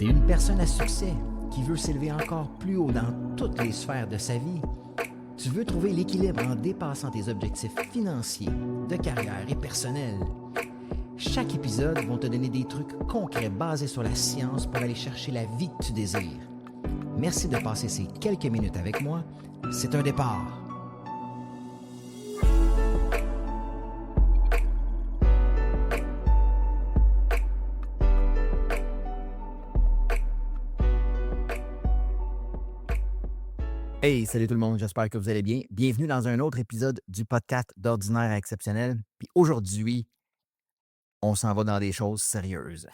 T'es une personne à succès qui veut s'élever encore plus haut dans toutes les sphères de sa vie. Tu veux trouver l'équilibre en dépassant tes objectifs financiers, de carrière et personnels. Chaque épisode va te donner des trucs concrets basés sur la science pour aller chercher la vie que tu désires. Merci de passer ces quelques minutes avec moi. C'est un départ. Hey, salut tout le monde, j'espère que vous allez bien. Bienvenue dans un autre épisode du podcast d'Ordinaire à Exceptionnel. Puis aujourd'hui, on s'en va dans des choses sérieuses.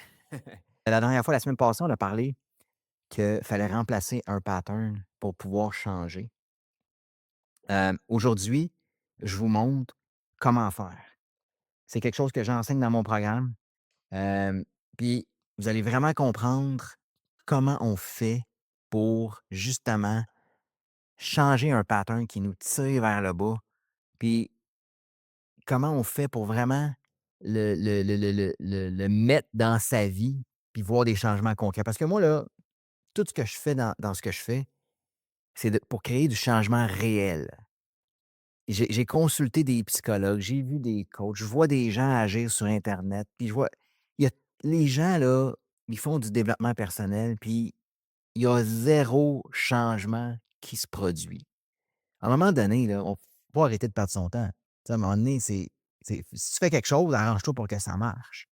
La dernière fois, la semaine passée, on a parlé qu'il fallait remplacer un pattern pour pouvoir changer. Aujourd'hui, je vous montre comment faire. C'est quelque chose que j'enseigne dans mon programme. Puis vous allez vraiment comprendre comment on fait pour justement changer un pattern qui nous tire vers le bas. Puis comment on fait pour vraiment le mettre dans sa vie, puis voir des changements concrets. Parce que moi, là, tout ce que je fais dans ce que je fais, c'est pour créer du changement réel. J'ai consulté des psychologues, j'ai vu des coachs, je vois des gens agir sur internet, puis je vois il y a les gens, là, ils font du développement personnel, puis il y a zéro changement qui se produit. À un moment donné, là, on faut arrêter de perdre son temps. Tu sais, à un moment donné, si tu fais quelque chose, arrange-toi pour que ça marche.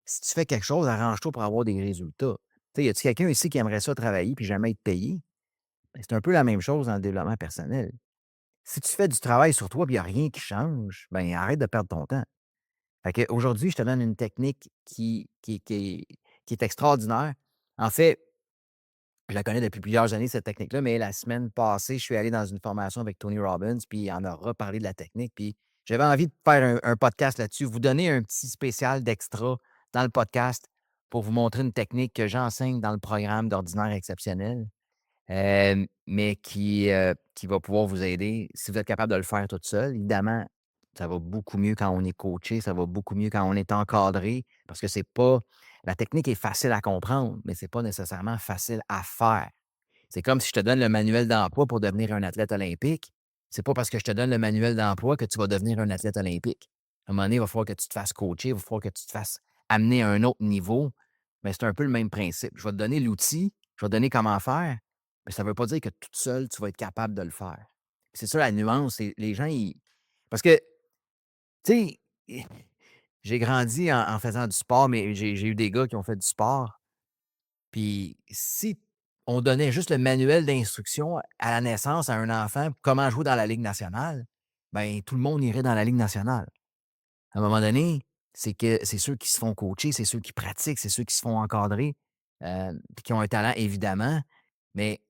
Si tu fais quelque chose, arrange-toi pour avoir des résultats. Tu sais, y a-tu quelqu'un ici qui aimerait ça travailler puis jamais être payé? Ben, c'est un peu la même chose dans le développement personnel. Si tu fais du travail sur toi et il n'y a rien qui change, ben arrête de perdre ton temps. Fait qu'aujourd'hui, je te donne une technique qui est extraordinaire. En fait, je la connais depuis plusieurs années, cette technique-là, mais la semaine passée, je suis allé dans une formation avec Tony Robbins, puis il en a reparlé de la technique, puis j'avais envie de faire un podcast là-dessus, vous donner un petit spécial d'extra dans le podcast pour vous montrer une technique que j'enseigne dans le programme d'ordinaire exceptionnel, mais qui va pouvoir vous aider si vous êtes capable de le faire toute seule. Évidemment, ça va beaucoup mieux quand on est coaché, ça va beaucoup mieux quand on est encadré, parce que c'est pas la technique est facile à comprendre, mais c'est pas nécessairement facile à faire. C'est comme si je te donne le manuel d'emploi pour devenir un athlète olympique. C'est pas parce que je te donne le manuel d'emploi que tu vas devenir un athlète olympique. À un moment donné, il va falloir que tu te fasses coacher, il va falloir que tu te fasses amener à un autre niveau. Mais c'est un peu le même principe. Je vais te donner l'outil, je vais te donner comment faire, mais ça ne veut pas dire que toute seule, tu vas être capable de le faire. C'est ça la nuance. Les gens, parce que, tu sais, j'ai grandi en faisant du sport, mais j'ai eu des gars qui ont fait du sport. Puis si on donnait juste le manuel d'instruction à la naissance à un enfant, comment jouer dans la Ligue nationale, ben tout le monde irait dans la Ligue nationale. À un moment donné, c'est que c'est ceux qui se font coacher, c'est ceux qui pratiquent, c'est ceux qui se font encadrer, puis qui ont un talent évidemment, mais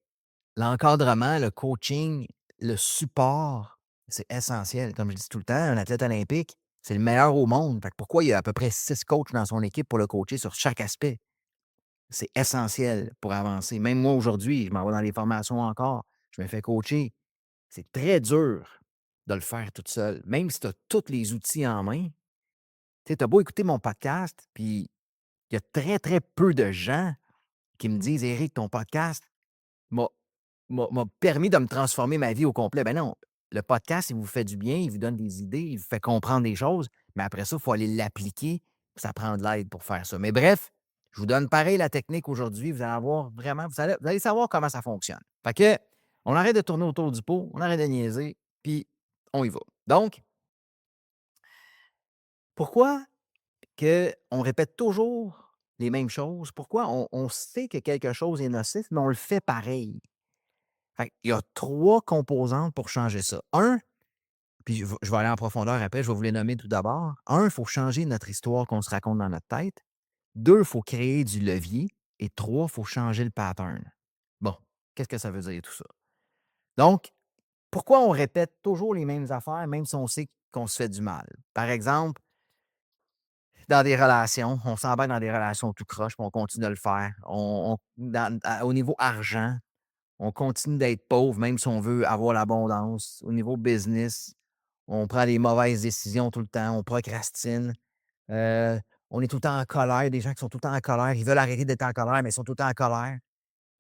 l'encadrement, le coaching, le support, c'est essentiel. Comme je dis tout le temps, un athlète olympique, c'est le meilleur au monde. Fait que pourquoi il y a à peu près 6 coachs dans son équipe pour le coacher sur chaque aspect? C'est essentiel pour avancer. Même moi, aujourd'hui, je m'en vais dans les formations encore, je me fais coacher. C'est très dur de le faire toute seule. Même si tu as tous les outils en main, tu sais, tu as beau écouter mon podcast, puis il y a très, très peu de gens qui me disent: «Éric, ton podcast m'a m'a permis de me transformer ma vie au complet». Ben non, le podcast, il vous fait du bien, il vous donne des idées, il vous fait comprendre des choses, mais après ça, il faut aller l'appliquer, ça prend de l'aide pour faire ça. Mais bref, je vous donne pareil la technique aujourd'hui, vous allez avoir vraiment vous allez savoir comment ça fonctionne. Fait que, on arrête de tourner autour du pot, on arrête de niaiser, puis on y va. Donc, pourquoi qu'on répète toujours les mêmes choses? Pourquoi on sait que quelque chose est nocif, mais on le fait pareil? Fait il y a 3 composantes pour changer ça. Un, puis je vais aller en profondeur après, je vais vous les nommer tout d'abord. Un, il faut changer notre histoire qu'on se raconte dans notre tête. 2, il faut créer du levier. Et 3, il faut changer le pattern. Bon, qu'est-ce que ça veut dire tout ça? Donc, pourquoi on répète toujours les mêmes affaires, même si on sait qu'on se fait du mal? Par exemple, dans des relations, on s'embarque dans des relations tout croche, puis on continue de le faire. Au niveau argent, on continue d'être pauvre, même si on veut avoir l'abondance. Au niveau business, on prend des mauvaises décisions tout le temps, on procrastine. On est tout le temps en colère. Il y a des gens qui sont tout le temps en colère. Ils veulent arrêter d'être en colère, mais ils sont tout le temps en colère.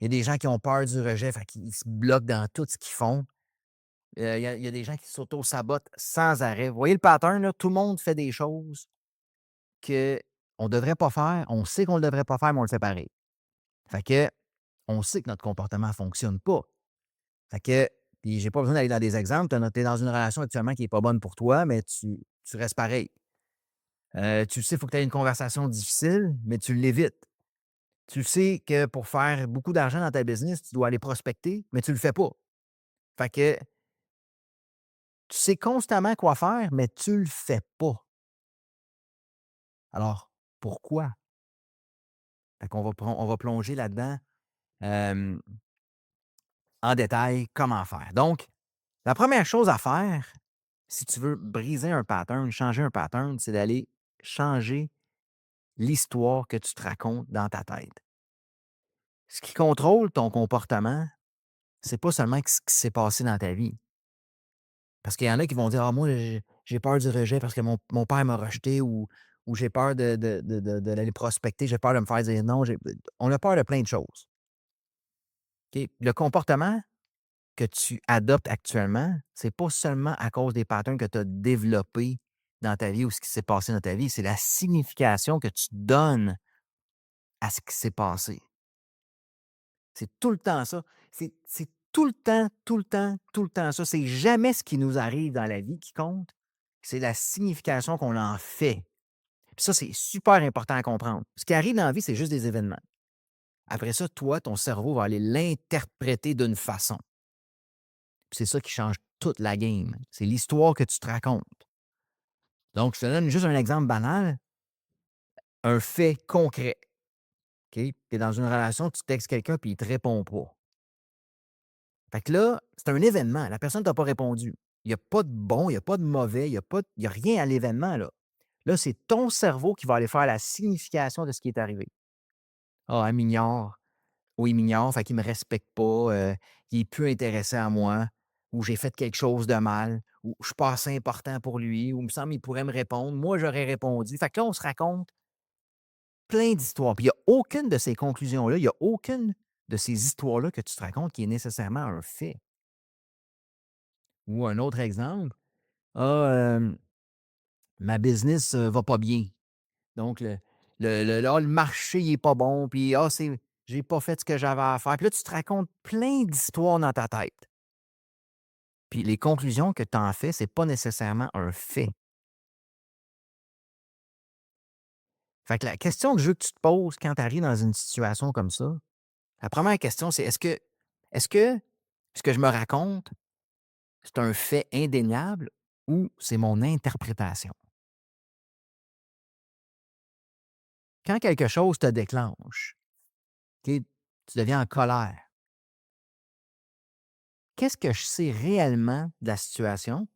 Il y a des gens qui ont peur du rejet, fait qu'ils se bloquent dans tout ce qu'ils font. Il y a des gens qui s'auto-sabotent sans arrêt. Vous voyez le pattern, là? Tout le monde fait des choses qu'on ne devrait pas faire. On sait qu'on ne le devrait pas faire, mais on le fait pareil. Fait que on sait que notre comportement ne fonctionne pas. Fait que, puis j'ai pas besoin d'aller dans des exemples. Tu es dans une relation actuellement qui n'est pas bonne pour toi, mais tu restes pareil. Tu sais, il faut que tu aies une conversation difficile, mais tu l'évites. Tu sais que pour faire beaucoup d'argent dans ta business, tu dois aller prospecter, mais tu le fais pas. Fait que tu sais constamment quoi faire, mais tu le fais pas. Alors, pourquoi? Fait qu'on on va plonger là-dedans, hem, en détail, comment faire. Donc, la première chose à faire, si tu veux briser un pattern, changer un pattern, c'est d'aller changer l'histoire que tu te racontes dans ta tête. Ce qui contrôle ton comportement, c'est pas seulement ce qui s'est passé dans ta vie. Parce qu'il y en a qui vont dire: «Ah moi, j'ai peur du rejet parce que mon père m'a rejeté» ou «J'ai peur d'aller prospecter, j'ai peur de me faire dire non». On a peur de plein de choses. OK? Le comportement que tu adoptes actuellement, c'est pas seulement à cause des patterns que tu as développés dans ta vie ou ce qui s'est passé dans ta vie, c'est la signification que tu donnes à ce qui s'est passé. C'est tout le temps ça. C'est tout le temps, tout le temps, tout le temps ça. C'est jamais ce qui nous arrive dans la vie qui compte, c'est la signification qu'on en fait. Puis ça, c'est super important à comprendre. Ce qui arrive dans la vie, c'est juste des événements. Après ça, toi, ton cerveau va aller l'interpréter d'une façon. Puis c'est ça qui change toute la game. C'est l'histoire que tu te racontes. Donc, je te donne juste un exemple banal, un fait concret. OK? Tu es dans une relation, tu textes quelqu'un puis il ne te répond pas. Fait que là, c'est un événement. La personne ne t'a pas répondu. Il n'y a pas de bon, il n'y a pas de mauvais, il y a rien à l'événement, là. Là, c'est ton cerveau qui va aller faire la signification de ce qui est arrivé. Ah, elle m'ignore. Oui, il m'ignore, fait qu'il ne me respecte pas, il est plus intéressé à moi, ou j'ai fait quelque chose de mal, ou je suis pas assez important pour lui, ou il me semble qu'il pourrait me répondre. Moi, j'aurais répondu. Fait que là, on se raconte plein d'histoires. Puis il n'y a aucune de ces conclusions-là, il n'y a aucune de ces histoires-là que tu te racontes qui est nécessairement un fait. Ou un autre exemple: «Ah, ma business, va pas bien. Donc le marché il est pas bon, puis j'ai pas fait ce que j'avais à faire». Puis là, tu te racontes plein d'histoires dans ta tête. Puis les conclusions que tu en fais, c'est pas nécessairement un fait. Fait que la question que je veux que tu te poses quand tu arrives dans une situation comme ça, la première question, c'est est-ce que ce que je me raconte, c'est un fait indéniable ou c'est mon interprétation? Quand quelque chose te déclenche, OK, tu deviens en colère, qu'est-ce que je sais réellement de la situation?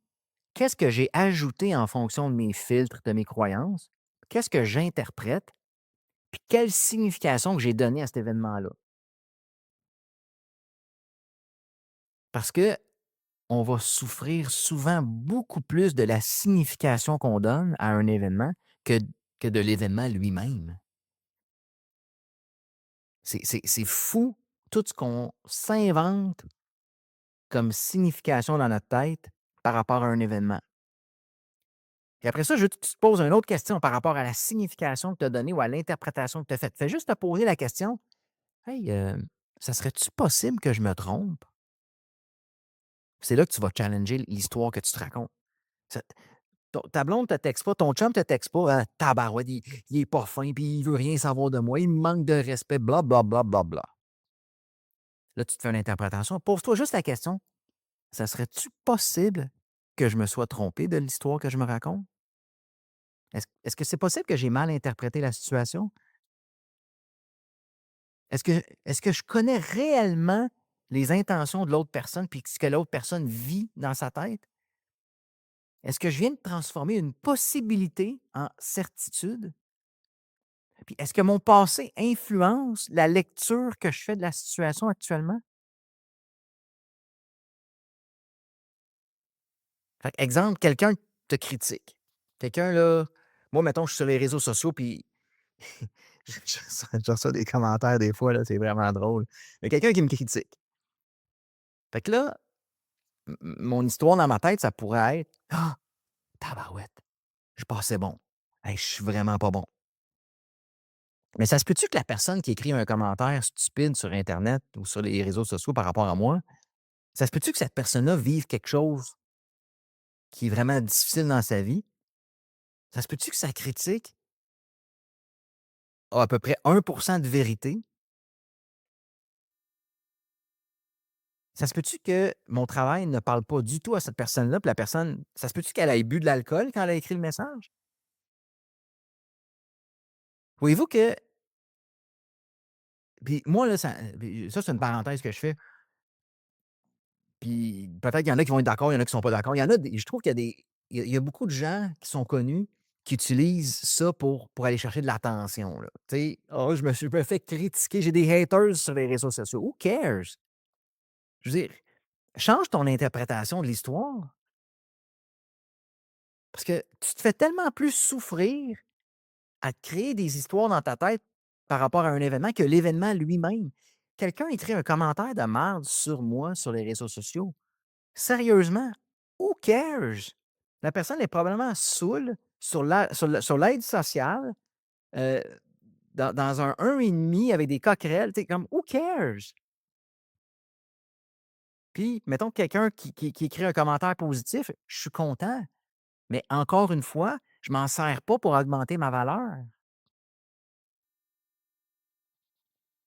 Qu'est-ce que j'ai ajouté en fonction de mes filtres, de mes croyances? Qu'est-ce que j'interprète? Puis quelle signification que j'ai donnée à cet événement-là? Parce que on va souffrir souvent beaucoup plus de la signification qu'on donne à un événement que, que de l'événement lui-même. C'est fou tout ce qu'on s'invente comme signification dans notre tête par rapport à un événement. Et après ça, je veux que tu te poses une autre question par rapport à la signification que tu as donnée ou à l'interprétation que tu as faite. Fais juste te poser la question: Hey, ça serait-tu possible que je me trompe? C'est là que tu vas challenger l'histoire que tu te racontes. Ça- ta blonde te texte pas, ton chum te texte pas: Tabarouette, il est pas fin, puis il veut rien savoir de moi, il me manque de respect, bla, bla, bla, bla, bla. Là, tu te fais une interprétation. Pose-toi juste la question: ça serait-tu possible que je me sois trompé de l'histoire que je me raconte? Est-ce que c'est possible que j'ai mal interprété la situation? Est-ce que je connais réellement les intentions de l'autre personne puis ce que l'autre personne vit dans sa tête? Est-ce que je viens de transformer une possibilité en certitude? Puis est-ce que mon passé influence la lecture que je fais de la situation actuellement? Fait exemple, quelqu'un te critique. Quelqu'un là, moi, mettons, je suis sur les réseaux sociaux, puis Je reçois des commentaires des fois, là, c'est vraiment drôle. Il y a quelqu'un qui me critique. Fait que là, mon histoire dans ma tête, ça pourrait être: «Ah! Tabarouette, je passais bon. Hey, je suis vraiment pas bon». Mais ça se peut-tu que la personne qui écrit un commentaire stupide sur internet ou sur les réseaux sociaux par rapport à moi, ça se peut-tu que cette personne-là vive quelque chose qui est vraiment difficile dans sa vie? Ça se peut-tu que sa critique a à peu près 1% de vérité? Ça se peut-tu que mon travail ne parle pas du tout à cette personne-là, puis la personne ça se peut-tu qu'elle ait bu de l'alcool quand elle a écrit le message? Voyez-vous que puis moi là, ça c'est une parenthèse que je fais, puis peut-être qu'il y en a qui vont être d'accord, il y en a qui sont pas d'accord. Il y en a des je trouve qu'il y a des il y a beaucoup de gens qui sont connus, qui utilisent ça pour aller chercher de l'attention, là. Tu sais: «Ah, je me fais critiquer, j'ai des haters sur les réseaux sociaux». Who cares? Je veux dire, change ton interprétation de l'histoire, parce que tu te fais tellement plus souffrir à te créer des histoires dans ta tête par rapport à un événement que l'événement lui-même. Quelqu'un écrit un commentaire de merde sur moi sur les réseaux sociaux. Sérieusement, who cares? La personne est probablement saoule sur l'aide sociale, heu, dans un 1,5 avec des coquerelles, tu sais, comme who cares? Puis, mettons quelqu'un qui écrit un commentaire positif, je suis content, mais encore une fois, je m'en sers pas pour augmenter ma valeur.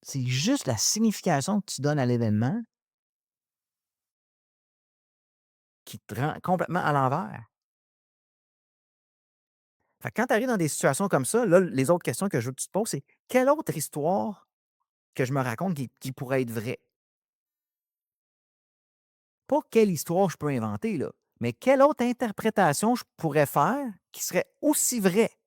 C'est juste la signification que tu donnes à l'événement qui te rend complètement à l'envers. Fait que quand tu arrives dans des situations comme ça, là, les autres questions que je veux que tu te poses, c'est: «Quelle autre histoire que je me raconte qui pourrait être vraie?» Pas quelle histoire je peux inventer, là, mais quelle autre interprétation je pourrais faire qui serait aussi vraie?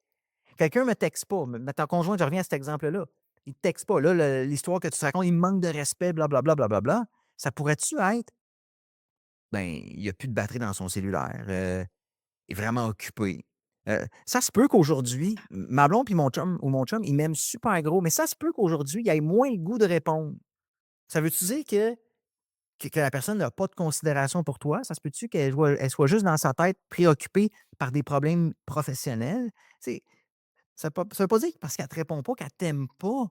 Quelqu'un me texte pas, ta conjointe, je reviens à cet exemple-là. Il te texte pas. Là, l'histoire que tu te racontes, il me manque de respect, blablabla, blablabla. Ça pourrait-tu être: ben, il y a plus de batterie dans son cellulaire, est vraiment occupé. Ça se peut qu'aujourd'hui, ma blonde puis mon chum, ils m'aiment super gros, mais ça se peut qu'aujourd'hui, il ait moins le goût de répondre. Ça veut-tu dire que la personne n'a pas de considération pour toi? Ça se peut-tu elle soit juste dans sa tête préoccupée par des problèmes professionnels? Tu ça veut pas dire que parce qu'elle ne te répond pas qu'elle t'aime pas.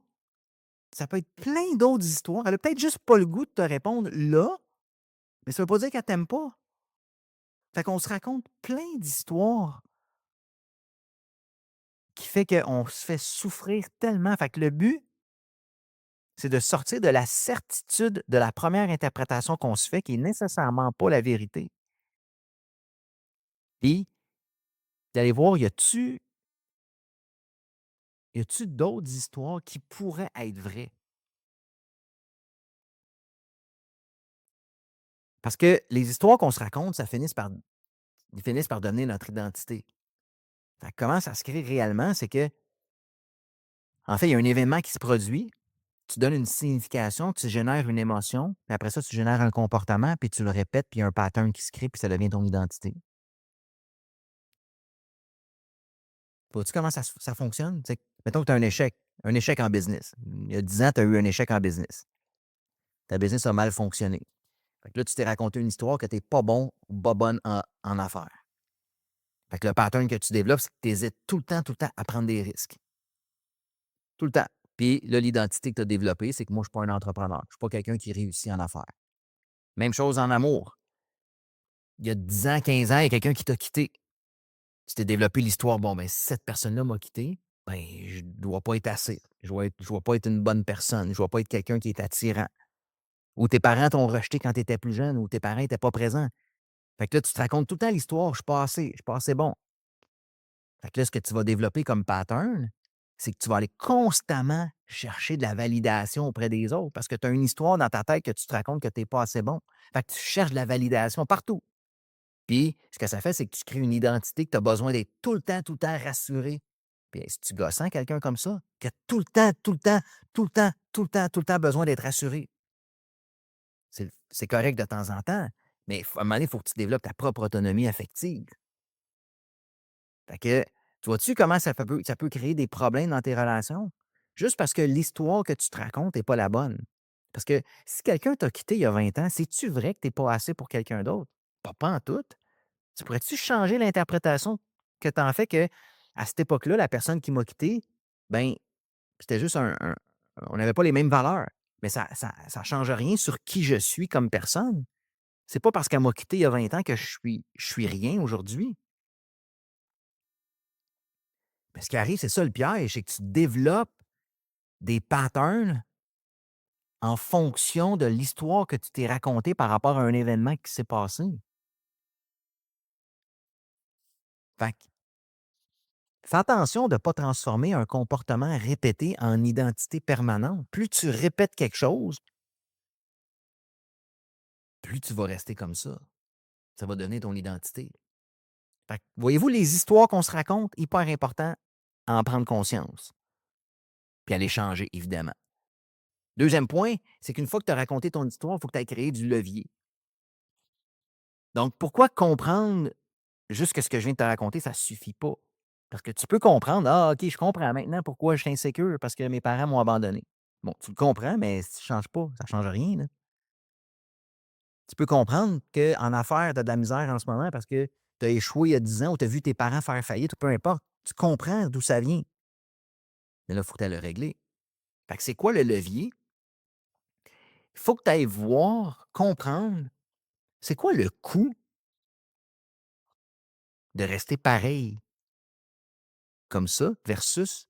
Ça peut être plein d'autres histoires. Elle a peut-être juste pas le goût de te répondre là, mais ça veut pas dire qu'elle t'aime pas. Fait qu'on se raconte plein d'histoires qui fait qu'on se fait souffrir tellement. Fait que le but, c'est de sortir de la certitude de la première interprétation qu'on se fait, qui est nécessairement pas la vérité. Puis d'aller voir, y a-tu d'autres histoires qui pourraient être vraies? Parce que les histoires qu'on se raconte, ils finissent par devenir notre identité. Fait que comment ça se crée réellement? C'est que, en fait, il y a un événement qui se produit, tu donnes une signification, tu génères une émotion, puis après ça, tu génères un comportement, puis tu le répètes, puis il y a un pattern qui se crée, puis ça devient ton identité. Vois-tu comment ça fonctionne? Tu sais, mettons que tu as un échec en business. Il y a 10 ans, tu as eu un échec en business. Ta business a mal fonctionné. Fait que là, tu t'es raconté une histoire que tu es pas bon ou pas bonne en affaires. Fait que le pattern que tu développes, c'est que tu hésites tout le temps à prendre des risques. Tout le temps. Puis là, l'identité que tu as développée, c'est que moi, je ne suis pas un entrepreneur. Je ne suis pas quelqu'un qui réussit en affaires. Même chose en amour. Il y a 10 ans, 15 ans, il y a quelqu'un qui t'a quitté. Tu t'es développé l'histoire. Bon, ben, si cette personne-là m'a quitté, ben, je dois pas être assez. Je dois pas être une bonne personne. Je dois pas être quelqu'un qui est attirant. Ou tes parents t'ont rejeté quand tu étais plus jeune, ou tes parents étaient pas présents. Fait que là, tu te racontes tout le temps l'histoire. Je suis pas assez bon. Fait que là, ce que tu vas développer comme pattern, c'est que tu vas aller constamment chercher de la validation auprès des autres parce que tu as une histoire dans ta tête que tu te racontes que tu es pas assez bon. Fait que tu cherches de la validation partout. Puis, ce que ça fait, c'est que tu crées une identité que tu as besoin d'être tout le temps rassuré. Puis, si tu gossant quelqu'un comme ça, qui a tout le temps, tout le temps, tout le temps, tout le temps besoin d'être rassuré, c'est correct de temps en temps, mais à un moment donné, il faut que tu développes ta propre autonomie affective. Fait que Tu vois-tu comment ça peut créer des problèmes dans tes relations? Juste parce que l'histoire que tu te racontes n'est pas la bonne. Parce que si quelqu'un t'a quitté il y a 20 ans, c'est-tu vrai que tu es pas assez pour quelqu'un d'autre? Pas en tout. Tu pourrais-tu changer l'interprétation que tu en fais que à cette époque-là, la personne qui m'a quitté, ben, c'était juste on n'avait pas les mêmes valeurs. Mais ça change rien sur qui je suis comme personne. C'est pas parce qu'elle m'a quitté il y a 20 ans que je suis rien aujourd'hui. Mais ce qui arrive, c'est ça le piège, c'est que tu développes des patterns en fonction de l'histoire que tu t'es racontée par rapport à un événement qui s'est passé. Fait que fais attention de ne pas transformer un comportement répété en identité permanente. Plus tu répètes quelque chose, plus tu vas rester comme ça. Ça va donner ton identité. Fait que, voyez-vous, les histoires qu'on se raconte, hyper important à en prendre conscience. Puis à les changer, évidemment. Deuxième point, c'est qu'une fois que tu as raconté ton histoire, il faut que tu aies créé du levier. Donc, pourquoi comprendre juste que ce que je viens de te raconter, ça ne suffit pas? Parce que tu peux comprendre, ah, OK, je comprends maintenant pourquoi je suis insécure parce que mes parents m'ont abandonné. Bon, tu le comprends, mais si tu ne changes pas, ça ne change rien, là. Tu peux comprendre qu'en affaires, tu as de la misère en ce moment parce que tu as échoué il y a 10 ans ou tu as vu tes parents faire faillite ou peu importe. Tu comprends d'où ça vient. Mais là, il faut que tu le régler. Fait que c'est quoi le levier? Il faut que tu ailles voir, comprendre, c'est quoi le coût de rester pareil comme ça versus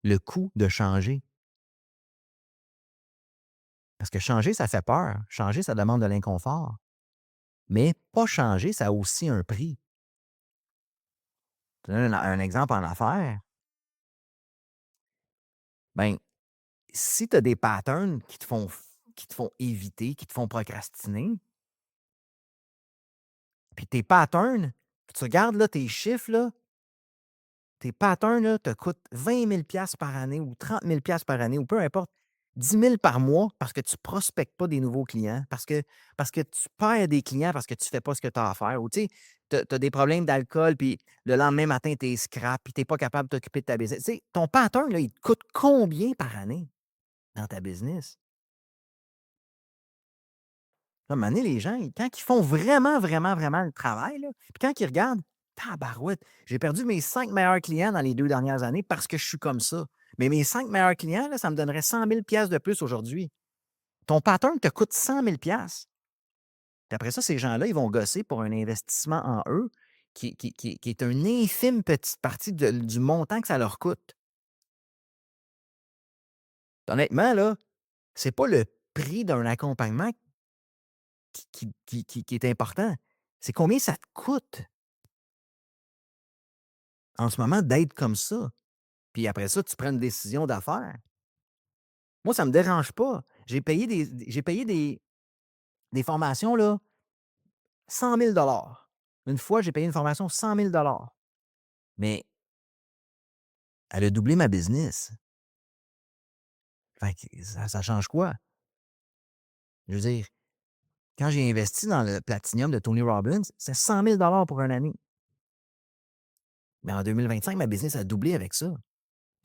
le coût de changer. Parce que changer, ça fait peur. Changer, ça demande de l'inconfort. Mais pas changer, ça a aussi un prix. Je te donne un exemple en affaires. Ben, si tu as des patterns qui te font éviter, qui te font procrastiner, puis tes patterns, puis tu regardes là, tes chiffres, là, tes patterns là, te coûtent 20 000 par année ou 30 000 par année ou peu importe, 10 000 par mois parce que tu ne prospectes pas des nouveaux clients, parce que tu perds des clients parce que tu ne fais pas ce que tu as à faire. Ou tu sais, tu as des problèmes d'alcool, puis le lendemain matin, tu es scrap, puis tu n'es pas capable de t'occuper de ta business. Tu sais, ton pattern, là, il te coûte combien par année dans ta business? Là, à un moment donné, les gens, quand ils font vraiment, vraiment, vraiment le travail, là, puis quand ils regardent, tabarouette, j'ai perdu mes 5 meilleurs clients dans les 2 dernières années parce que je suis comme ça. Mais mes 5 meilleurs clients, là, ça me donnerait 100 000 de plus aujourd'hui. Ton pattern te coûte 100 000. Puis après ça, ces gens-là, ils vont gosser pour un investissement en eux qui est une infime petite partie du montant que ça leur coûte. Honnêtement, là, c'est pas le prix d'un accompagnement qui est important. C'est combien ça te coûte en ce moment d'être comme ça. Puis après ça, tu prends une décision d'affaires. Moi, ça ne me dérange pas. J'ai payé des formations, là, 100 000. Une fois, j'ai payé une formation 100 000. Mais elle a doublé ma business. Fait que ça change quoi? Je veux dire, quand j'ai investi dans le Platinum de Tony Robbins, c'est 100 000 pour une année. Mais en 2025, ma business a doublé avec ça.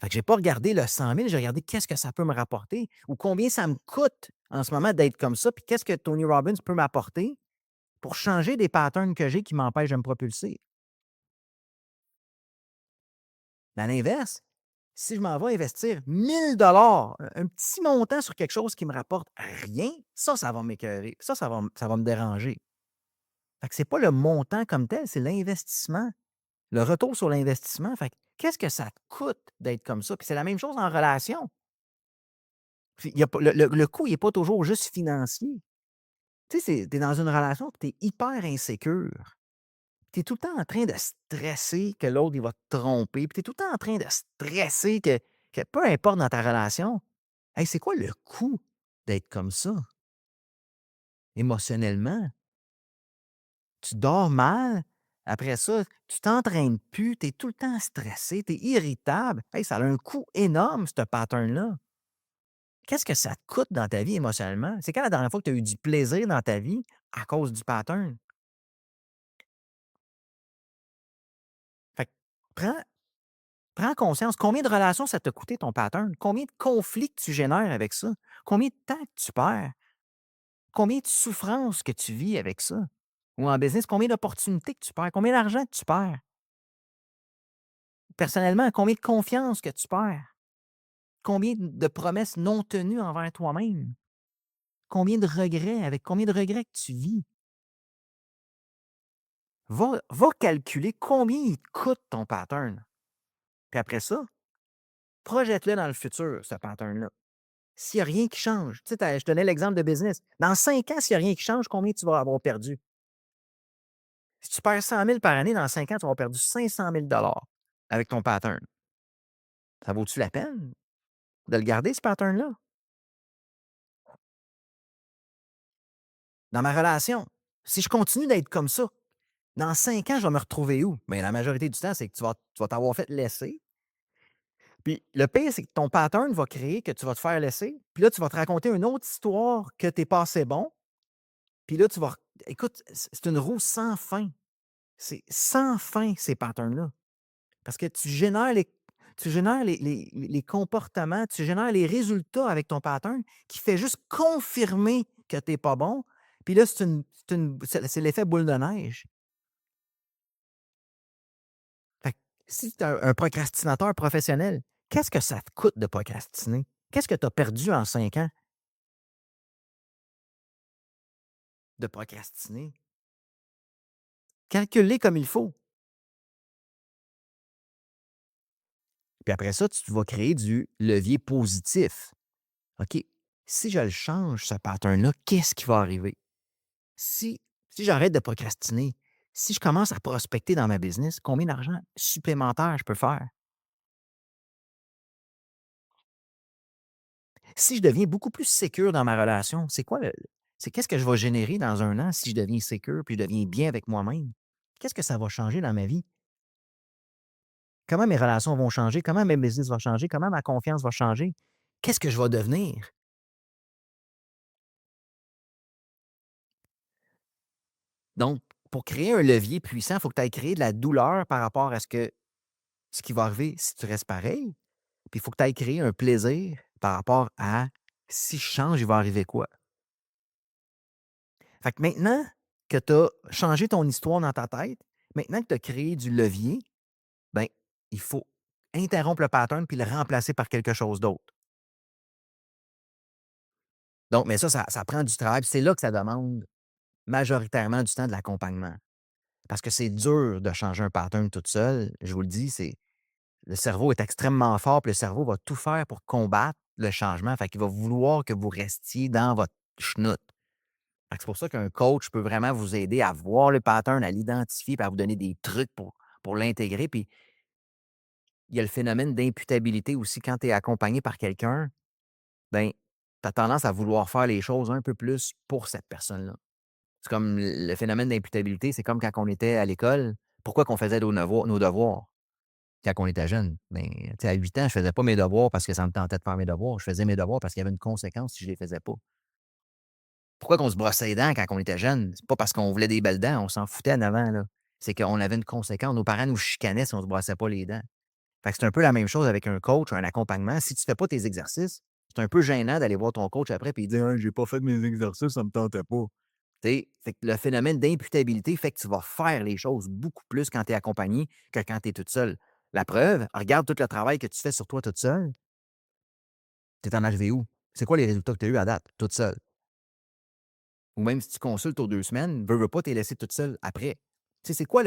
Fait que j'ai pas regardé le 100 000, j'ai regardé qu'est-ce que ça peut me rapporter ou combien ça me coûte en ce moment d'être comme ça, puis qu'est-ce que Tony Robbins peut m'apporter pour changer des patterns que j'ai qui m'empêchent de me propulser. Mais à l'inverse, si je m'en vais investir 1 000 un petit montant sur quelque chose qui me rapporte rien, ça va m'écœurer. Ça va me déranger. Fait que c'est pas le montant comme tel, c'est l'investissement, le retour sur l'investissement. Fait que qu'est-ce que ça te coûte d'être comme ça? Puis c'est la même chose en relation. Puis il y a pas le coût, il est pas toujours juste financier. Tu sais, tu es dans une relation, tu es hyper insécure. Tu es tout le temps en train de stresser que l'autre, il va te tromper, puis tu es tout le temps en train de stresser que peu importe dans ta relation, hey, c'est quoi le coût d'être comme ça, émotionnellement? Tu dors mal, après ça, tu t'entraînes plus, tu es tout le temps stressé, tu es irritable. Hey, ça a un coût énorme, ce pattern-là. Qu'est-ce que ça te coûte dans ta vie émotionnellement? C'est quand la dernière fois que tu as eu du plaisir dans ta vie à cause du pattern? Prends prends conscience, combien de relations ça t'a coûté ton pattern? Combien de conflits que tu génères avec ça? Combien de temps que tu perds? Combien de souffrances que tu vis avec ça? Ou en business, combien d'opportunités que tu perds? Combien d'argent que tu perds? Personnellement, combien de confiance que tu perds? Combien de promesses non tenues envers toi-même? Combien de regrets, avec combien de regrets que tu vis? Va calculer combien il te coûte ton pattern. Puis après ça, projette-le dans le futur, ce pattern-là. S'il n'y a rien qui change, tu sais, je donnais l'exemple de business. Dans 5 ans, s'il n'y a rien qui change, combien tu vas avoir perdu? Si tu perds 100 000 par année, dans 5 ans, tu vas avoir perdu 500 000 avec ton pattern. Ça vaut-tu la peine de le garder, ce pattern-là? Dans ma relation, si je continue d'être comme ça, dans 5 ans, je vais me retrouver où? Bien, la majorité du temps, c'est que tu vas t'avoir fait laisser. Puis le pire, c'est que ton pattern va créer que tu vas te faire laisser. Puis là, tu vas te raconter une autre histoire que tu es passé bon. Puis là, tu vas. Écoute, c'est une roue sans fin. C'est sans fin, ces patterns-là. Parce que tu génères les comportements, tu génères les résultats avec ton pattern qui fait juste confirmer que tu n'es pas bon. Puis là, c'est l'effet boule de neige. Fait que si tu es un procrastinateur professionnel, qu'est-ce que ça te coûte de procrastiner? Qu'est-ce que tu as perdu en 5 ans de procrastiner? Calcule-les comme il faut. Puis après ça, tu vas créer du levier positif. OK, si je le change, ce pattern-là, qu'est-ce qui va arriver? Si, si j'arrête de procrastiner, si je commence à prospecter dans ma business, combien d'argent supplémentaire je peux faire? Si je deviens beaucoup plus sécure dans ma relation, c'est qu'est-ce que je vais générer dans 1 an si je deviens sécure puis je deviens bien avec moi-même? Qu'est-ce que ça va changer dans ma vie? Comment mes relations vont changer? Comment mes business vont changer? Comment ma confiance va changer? Qu'est-ce que je vais devenir? Donc, pour créer un levier puissant, il faut que tu ailles créer de la douleur par rapport à ce qui va arriver si tu restes pareil. Puis il faut que tu ailles créer un plaisir par rapport à si je change, il va arriver quoi? Fait que maintenant que tu as changé ton histoire dans ta tête, maintenant que tu as créé du levier, ben, il faut interrompre le pattern puis le remplacer par quelque chose d'autre. Donc, mais ça prend du travail. Puis c'est là que ça demande majoritairement du temps de l'accompagnement. Parce que c'est dur de changer un pattern toute seule. Je vous le dis, le cerveau est extrêmement fort, puis le cerveau va tout faire pour combattre le changement. Fait qu'il va vouloir que vous restiez dans votre chenoute. Fait que c'est pour ça qu'un coach peut vraiment vous aider à voir le pattern, à l'identifier, puis à vous donner des trucs pour l'intégrer. Puis il y a le phénomène d'imputabilité aussi. Quand tu es accompagné par quelqu'un, ben, tu as tendance à vouloir faire les choses un peu plus pour cette personne-là. C'est comme le phénomène d'imputabilité, c'est comme quand on était à l'école. Pourquoi qu'on faisait nos devoirs quand on était jeune? Ben, tu sais, à 8 ans, je faisais pas mes devoirs parce que ça me tentait de faire mes devoirs. Je faisais mes devoirs parce qu'il y avait une conséquence si je les faisais pas. Pourquoi qu'on se brossait les dents quand on était jeune? C'est pas parce qu'on voulait des belles dents, on s'en foutait en avant, là. C'est qu'on avait une conséquence. Nos parents nous chicanaient si on se brossait pas les dents. Fait que c'est un peu la même chose avec un coach, un accompagnement. Si tu fais pas tes exercices, c'est un peu gênant d'aller voir ton coach après et dire: «Hein, j'ai pas fait mes exercices, ça me tentait pas». Tu sais? Fait que le phénomène d'imputabilité fait que tu vas faire les choses beaucoup plus quand tu es accompagné que quand tu es toute seule. La preuve, regarde tout le travail que tu fais sur toi toute seule. Tu es en arrivé où? C'est quoi les résultats que tu as eu à date, toute seule? Ou même si tu consultes aux 2 semaines, veux pas, t'es laissé toute seule après. Tu sais, c'est quoi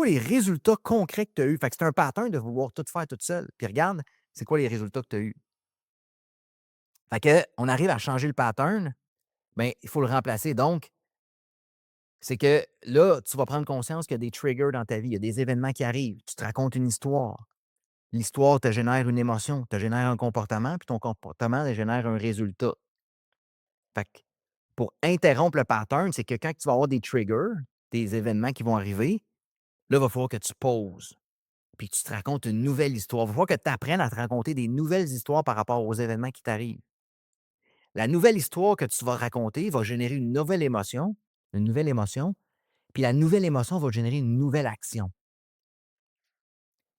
les résultats concrets que tu as eus? Fait que c'est un pattern de vouloir tout faire toute seule. Puis regarde, c'est quoi les résultats que tu as eus? Fait que on arrive à changer le pattern, ben, il faut le remplacer. Donc, c'est que là, tu vas prendre conscience qu'il y a des triggers dans ta vie, il y a des événements qui arrivent. Tu te racontes une histoire. L'histoire te génère une émotion, te génère un comportement, puis ton comportement te génère un résultat. Fait que pour interrompre le pattern, c'est que quand tu vas avoir des triggers, des événements qui vont arriver, là, il va falloir que tu poses, puis que tu te racontes une nouvelle histoire. Il va falloir que tu apprennes à te raconter des nouvelles histoires par rapport aux événements qui t'arrivent. La nouvelle histoire que tu vas raconter va générer une nouvelle émotion, puis la nouvelle émotion va générer une nouvelle action.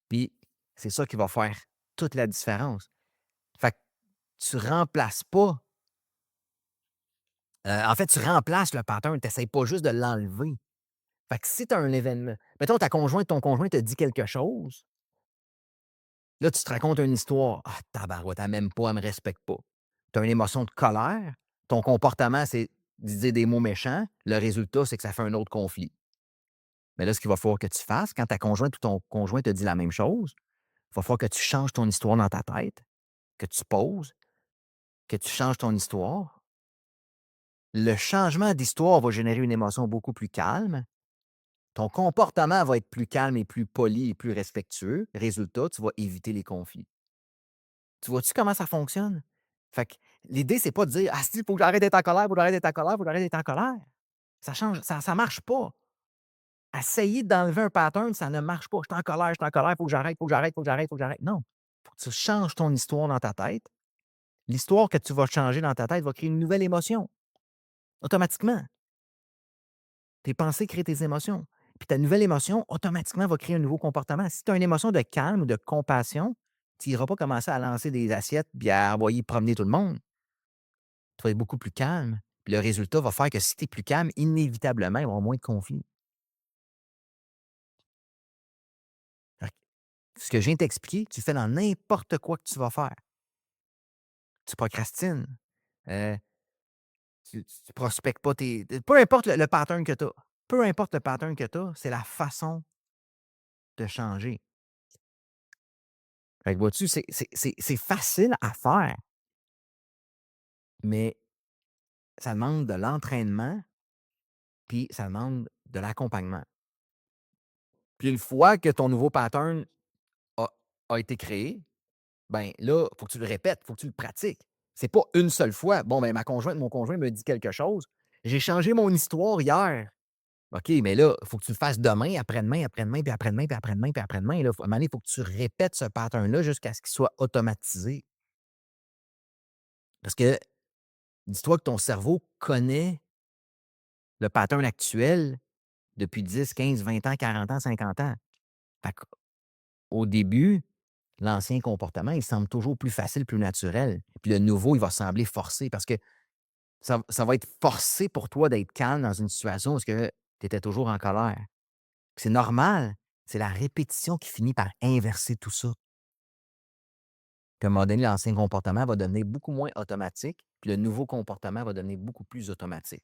Puis c'est ça qui va faire toute la différence. Fait que tu remplaces pas, en fait, tu remplaces le pattern, tu essaies pas juste de l'enlever. Fait que si tu as un événement mettons ton conjoint te dit quelque chose, là, tu te racontes une histoire. «Ah tabarouette, elle m'aime pas, elle me respecte pas». Tu as une émotion de colère, ton comportement, c'est de dire des mots méchants, le résultat, c'est que ça fait un autre conflit. Mais là, ce qu'il va falloir que tu fasses quand ta conjointe ou ton conjoint te dit la même chose, il va falloir que tu changes ton histoire dans ta tête, que tu poses, que tu changes ton histoire. Le changement d'histoire va générer une émotion beaucoup plus calme. Ton comportement va être plus calme et plus poli et plus respectueux. Résultat, tu vas éviter les conflits. Tu vois-tu comment ça fonctionne? Fait que l'idée, c'est pas de dire: «Ah si, faut que j'arrête d'être en colère, faut que j'arrête d'être en colère, faut que j'arrête d'être en colère». Ça marche pas. Essayer d'enlever un pattern, ça ne marche pas. «Je suis en colère, je suis en colère, faut que j'arrête, faut que j'arrête, faut que j'arrête, faut que j'arrête». Non, faut que tu changes ton histoire dans ta tête. L'histoire que tu vas changer dans ta tête va créer une nouvelle émotion, automatiquement. Tes pensées créent tes émotions. Puis ta nouvelle émotion, automatiquement, va créer un nouveau comportement. Si tu as une émotion de calme ou de compassion, tu n'iras pas commencer à lancer des assiettes puis à envoyer promener tout le monde. Tu vas être beaucoup plus calme. Puis le résultat va faire que si tu es plus calme, inévitablement, il va y avoir moins de conflits. Fait que ce que je viens de t'expliquer, tu le fais dans n'importe quoi que tu vas faire. Tu procrastines, heu, tu prospectes pas tes peu importe le pattern que tu as. Peu importe le pattern que tu as, c'est la façon de changer. Fait que vois-tu, c'est facile à faire, mais ça demande de l'entraînement, puis ça demande de l'accompagnement. Puis une fois que ton nouveau pattern a a été créé, ben là, faut que tu le répètes, faut que tu le pratiques. C'est pas une seule fois. Bon, ben, mon conjoint me dit quelque chose. J'ai changé mon histoire hier. OK, mais là, il faut que tu le fasses demain, après-demain, après-demain, puis après-demain, puis après-demain, puis après-demain. Là, à un moment donné, il faut que tu répètes ce pattern-là jusqu'à ce qu'il soit automatisé. Parce que dis-toi que ton cerveau connaît le pattern actuel depuis 10, 15, 20 ans, 40 ans, 50 ans. Fait qu'au début, l'ancien comportement, il semble toujours plus facile, plus naturel. Puis le nouveau, il va sembler forcé parce que ça va être forcé pour toi d'être calme dans une situation où tu étais toujours en colère. Puis c'est normal. C'est la répétition qui finit par inverser tout ça. Puis à un moment donné, l'ancien comportement va devenir beaucoup moins automatique, puis le nouveau comportement va devenir beaucoup plus automatique.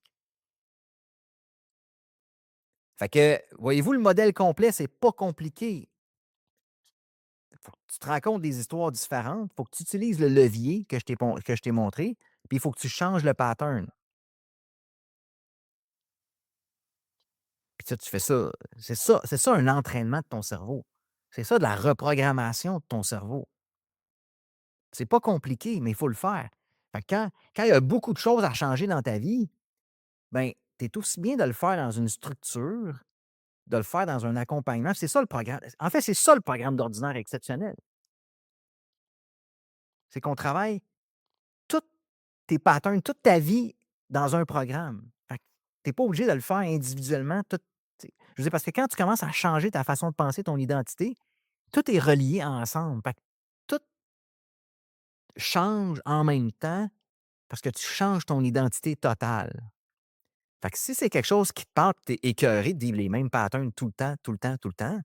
Fait que, voyez-vous, le modèle complet, c'est pas compliqué. Faut que tu te racontes des histoires différentes. Il faut que tu utilises le levier que je t'ai montré, puis il faut que tu changes le pattern. Puis ça, tu fais ça. C'est ça un entraînement de ton cerveau. C'est ça de la reprogrammation de ton cerveau. C'est pas compliqué, mais il faut le faire. Fait que quand il y a beaucoup de choses à changer dans ta vie, ben, tu es aussi bien de le faire dans une structure, de le faire dans un accompagnement. C'est ça le programme. En fait, c'est ça le programme d'ordinaire exceptionnel. C'est qu'on travaille tous tes patterns, toute ta vie dans un programme. Fait que tu es pas obligé de le faire individuellement. Tout, je veux dire, parce que quand tu commences à changer ta façon de penser, ton identité, tout est relié ensemble. Fait que tout change en même temps parce que tu changes ton identité totale. Fait que si c'est quelque chose qui te parle, tu es écœuré de vivre les mêmes patterns tout le temps, tout le temps, tout le temps,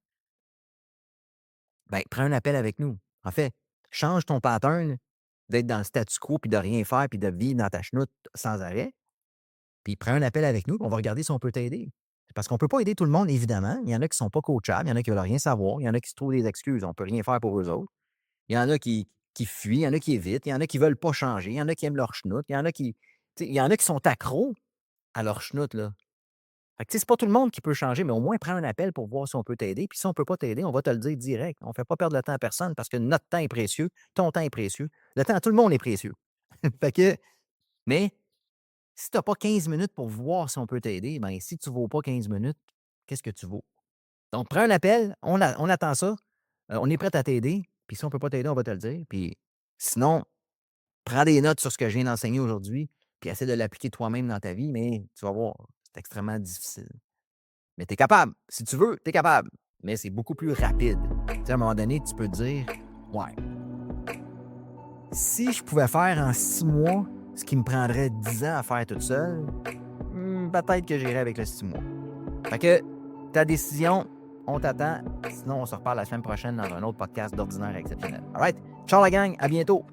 ben, prends un appel avec nous. En fait, change ton pattern d'être dans le statu quo, puis de rien faire, puis de vivre dans ta chenoute sans arrêt, puis prends un appel avec nous, puis on va regarder si on peut t'aider. Parce qu'on ne peut pas aider tout le monde, évidemment. Il y en a qui ne sont pas coachables, il y en a qui ne veulent rien savoir, il y en a qui se trouvent des excuses, on ne peut rien faire pour eux autres. Il y en a qui fuient, il y en a qui évitent, il y en a qui ne veulent pas changer, il y en a qui aiment leur chenoute, il y en a qui. Il y en a qui sont accros à leur chenoute, là. Fait que, tu sais, c'est pas tout le monde qui peut changer, mais au moins prends un appel pour voir si on peut t'aider. Puis si on peut pas t'aider, on va te le dire direct. On fait pas perdre le temps à personne parce que notre temps est précieux, ton temps est précieux, le temps à tout le monde est précieux. Fait que, mais si tu as pas 15 minutes pour voir si on peut t'aider, ben si tu ne vaux pas 15 minutes, qu'est-ce que tu vaux? Donc prends un appel, on attend ça, on est prêt à t'aider, puis si on peut pas t'aider, on va te le dire. Puis sinon, prends des notes sur ce que je viens d'enseigner aujourd'hui, puis essaie de l'appliquer toi-même dans ta vie, mais tu vas voir, c'est extrêmement difficile. Mais tu es capable. Si tu veux, tu es capable. mais c'est beaucoup plus rapide. Tu sais, à un moment donné, tu peux te dire, ouais, si je pouvais faire en 6 mois ce qui me prendrait 10 ans à faire toute seule, peut-être que j'irais avec le 6 mois. Fait que ta décision, on t'attend. Sinon, on se reparle la semaine prochaine dans un autre podcast d'Ordinaire Exceptionnel. All right? Ciao la gang, à bientôt!